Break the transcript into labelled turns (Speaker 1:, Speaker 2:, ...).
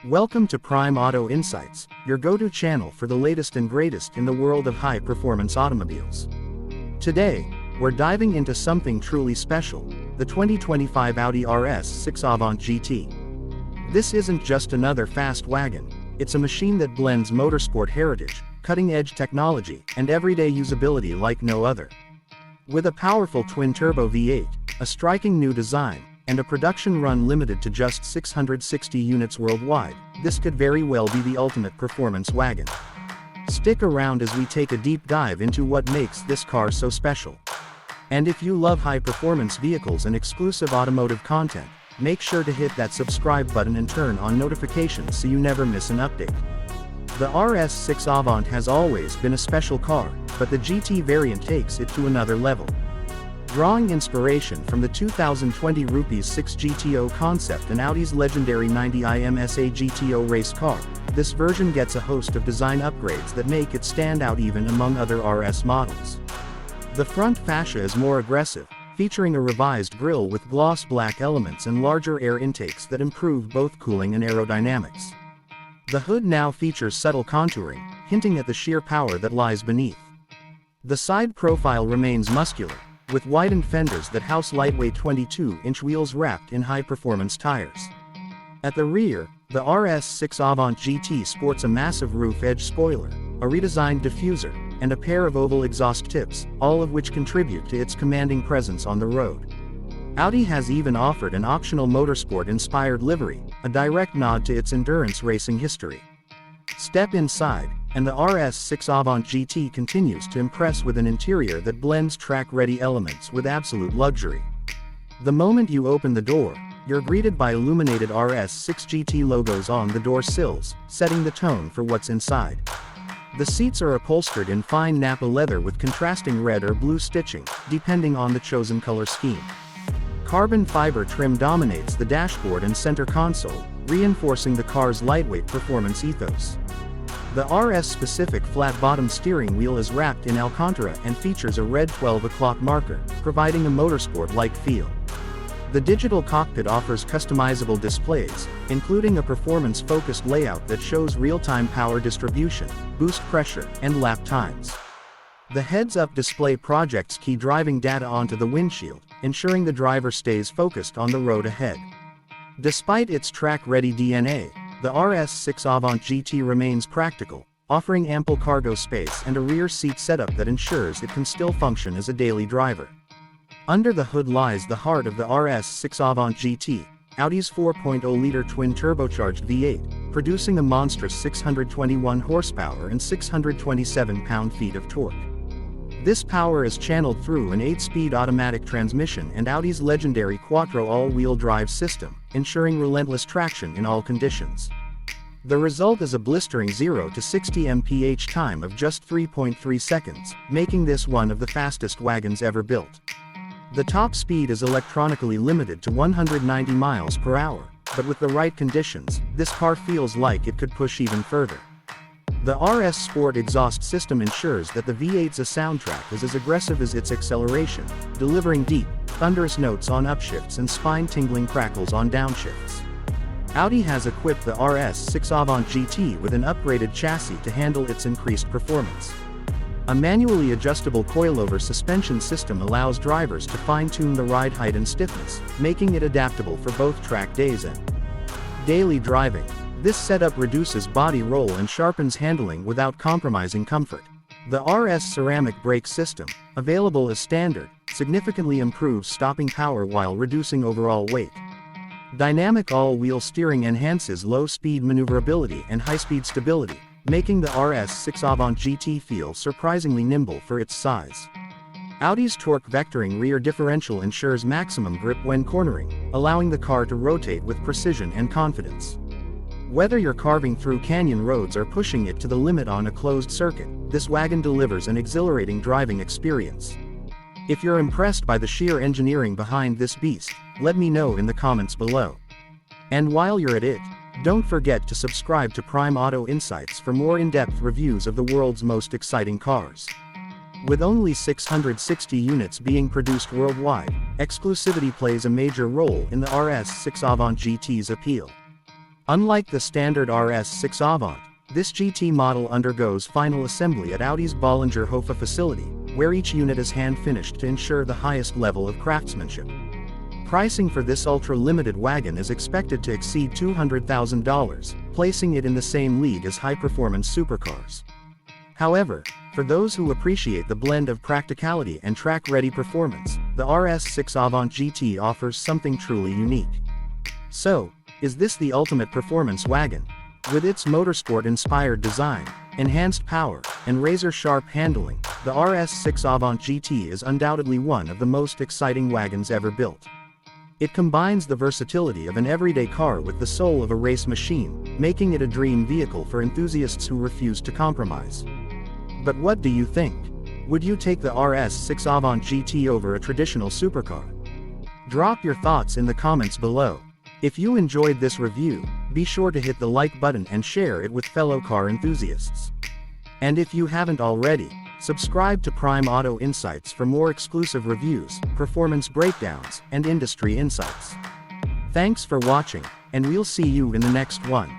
Speaker 1: Welcome to Prime Auto Insights, your go-to channel for the latest and greatest in the world of high-performance automobiles. Today, we're diving into something truly special, the 2025 Audi RS6 Avant GT. This isn't just another fast wagon, it's a machine that blends motorsport heritage, cutting-edge technology, and everyday usability like no other. With a powerful twin-turbo V8, a striking new design, and a production run limited to just 660 units worldwide, this could very well be the ultimate performance wagon. Stick around as we take a deep dive into what makes this car so special. And if you love high-performance vehicles and exclusive automotive content, make sure to hit that subscribe button and turn on notifications so you never miss an update. The RS6 Avant has always been a special car, but the GT variant takes it to another level. Drawing inspiration from the 2020 RS6 GTO concept and Audi's legendary 90i MSA GTO race car, this version gets a host of design upgrades that make it stand out even among other RS models. The front fascia is more aggressive, featuring a revised grille with gloss black elements and larger air intakes that improve both cooling and aerodynamics. The hood now features subtle contouring, hinting at the sheer power that lies beneath. The side profile remains muscular, with widened fenders that house lightweight 22-inch wheels wrapped in high-performance tires. At the rear, the RS6 Avant GT sports a massive roof edge spoiler, a redesigned diffuser, and a pair of oval exhaust tips, all of which contribute to its commanding presence on the road. Audi has even offered an optional motorsport-inspired livery, a direct nod to its endurance racing history. Step inside, and the RS6 Avant GT continues to impress with an interior that blends track-ready elements with absolute luxury. The moment you open the door, you're greeted by illuminated RS6 GT logos on the door sills, setting the tone for what's inside. The seats are upholstered in fine Nappa leather with contrasting red or blue stitching, depending on the chosen color scheme. Carbon fiber trim dominates the dashboard and center console, reinforcing the car's lightweight performance ethos. The RS-specific flat-bottom steering wheel is wrapped in Alcantara and features a red 12 o'clock marker, providing a motorsport-like feel. The digital cockpit offers customizable displays, including a performance-focused layout that shows real-time power distribution, boost pressure, and lap times. The heads-up display projects key driving data onto the windshield, ensuring the driver stays focused on the road ahead. Despite its track-ready DNA, the RS6 Avant GT remains practical, offering ample cargo space and a rear seat setup that ensures it can still function as a daily driver. Under the hood lies the heart of the RS6 Avant GT, Audi's 4.0-liter twin-turbocharged V8, producing a monstrous 621 horsepower and 627 pound-feet of torque. This power is channeled through an 8-speed automatic transmission and Audi's legendary Quattro all-wheel drive system, ensuring relentless traction in all conditions. The result is a blistering 0 to 60 mph time of just 3.3 seconds, making this one of the fastest wagons ever built. The top speed is electronically limited to 190 miles per hour, but with the right conditions, this car feels like it could push even further. The RS Sport exhaust system ensures that the V8's soundtrack is as aggressive as its acceleration, delivering deep, thunderous notes on upshifts and spine-tingling crackles on downshifts. Audi has equipped the RS6 Avant GT with an upgraded chassis to handle its increased performance. A manually adjustable coilover suspension system allows drivers to fine-tune the ride height and stiffness, making it adaptable for both track days and daily driving. This setup reduces body roll and sharpens handling without compromising comfort. The RS ceramic brake system, available as standard, significantly improves stopping power while reducing overall weight. Dynamic all-wheel steering enhances low-speed maneuverability and high-speed stability, making the RS6 Avant GT feel surprisingly nimble for its size. Audi's torque vectoring rear differential ensures maximum grip when cornering, allowing the car to rotate with precision and confidence. Whether you're carving through canyon roads or pushing it to the limit on a closed circuit, this wagon delivers an exhilarating driving experience. If you're impressed by the sheer engineering behind this beast, let me know in the comments below. And while you're at it, don't forget to subscribe to Prime Auto Insights for more in-depth reviews of the world's most exciting cars. With only 660 units being produced worldwide, exclusivity plays a major role in the RS6 Avant GT's appeal. Unlike the standard RS6 Avant, this GT model undergoes final assembly at Audi's Bollinger-Hofe facility, where each unit is hand-finished to ensure the highest level of craftsmanship. Pricing for this ultra-limited wagon is expected to exceed $200,000, placing it in the same league as high-performance supercars. However, for those who appreciate the blend of practicality and track-ready performance, the RS6 Avant GT offers something truly unique. So, is this the ultimate performance wagon? With its motorsport-inspired design, enhanced power, and razor-sharp handling, the RS6 Avant GT is undoubtedly one of the most exciting wagons ever built. It combines the versatility of an everyday car with the soul of a race machine, making it a dream vehicle for enthusiasts who refuse to compromise. But what do you think? Would you take the RS6 Avant GT over a traditional supercar? Drop your thoughts in the comments below. If you enjoyed this review, be sure to hit the like button and share it with fellow car enthusiasts. And if you haven't already, subscribe to Prime Auto Insights for more exclusive reviews, performance breakdowns, and industry insights. Thanks for watching, and we'll see you in the next one.